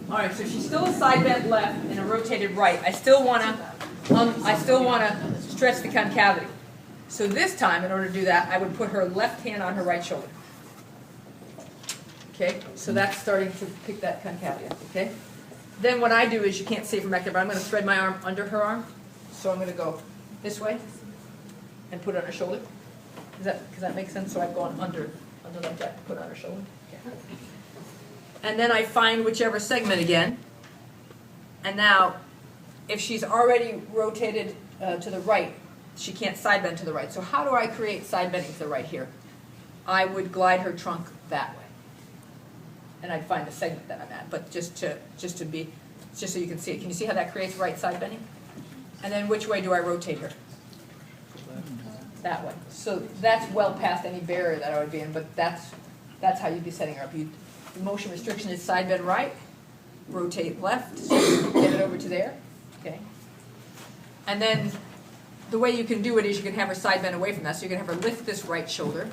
All right, so she's still a side bent left and a rotated right. I still want to stretch the concavity. So this time, in order to do that, I would put her left hand on her right shoulder. Okay, so that's starting to pick that concavity up, okay? Then what I do is, you can't see it from back there, but I'm going to thread my arm under her arm. So I'm going to go this way and put it on her shoulder. Does that make sense? So I've gone under like that, put it on her shoulder. Okay. And then I find whichever segment again. And now, if she's already rotated to the right, she can't side bend to the right. So how do I create side bending to the right here? I would glide her trunk that way. And I'd find the segment that I'm at, but just so you can see it. Can you see how that creates right side bending? And then which way do I rotate her? That way. So that's well past any barrier that I would be in, but that's how you'd be setting her up. The motion restriction is side bend right, rotate left, so you get it over to there. Okay. And then the way you can do it is you can have her side bend away from that. So you can have her lift this right shoulder.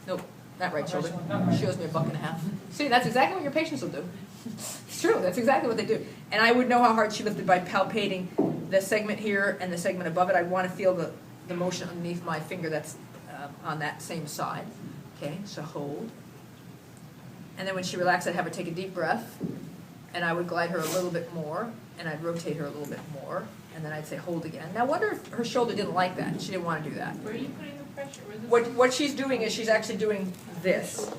Nope, not right shoulder. She owes me $1.50. See, that's exactly what your patients will do. It's true, that's exactly what they do. And I would know how hard she lifted by palpating the segment here and the segment above it. I'd want to feel the motion underneath my finger that's on that same side. Okay, so hold. And then when she relaxed, I'd have her take a deep breath, and I would glide her a little bit more, and I'd rotate her a little bit more, and then I'd say hold again. Now, I wonder if her shoulder didn't like that. She didn't want to do that. Where are you putting the pressure? What she's doing is she's actually doing this.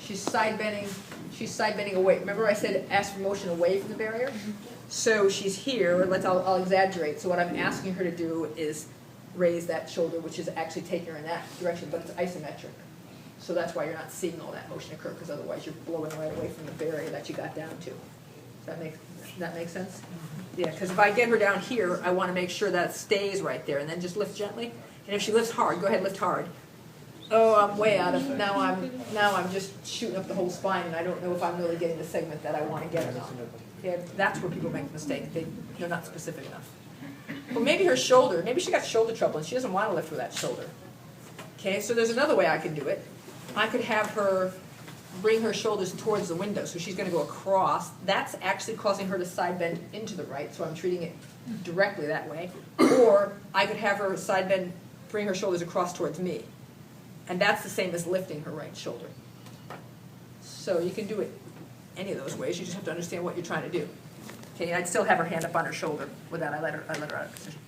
She's side bending away. Remember I said ask for motion away from the barrier? So she's here. I'll exaggerate. So what I'm asking her to do is raise that shoulder, which is actually taking her in that direction, but it's isometric. So that's why you're not seeing all that motion occur, because otherwise you're blowing right away from the barrier that you got down to. Does that make sense? Yeah, because if I get her down here, I want to make sure that it stays right there, and then just lift gently. And if she lifts hard, go ahead, lift hard. Oh, I'm way out of, now I'm just shooting up the whole spine, and I don't know if I'm really getting the segment that I want to get or not. Yeah, that's where people make the mistake. They're not specific enough. Well, maybe her shoulder, maybe she got shoulder trouble, and she doesn't want to lift with that shoulder. Okay, so there's another way I can do it. I could have her bring her shoulders towards the window, so she's going to go across. That's actually causing her to side bend into the right, so I'm treating it directly that way. Or I could have her side bend, bring her shoulders across towards me. And that's the same as lifting her right shoulder. So you can do it any of those ways. You just have to understand what you're trying to do. Okay, I'd still have her hand up on her shoulder with that. I let her out of position.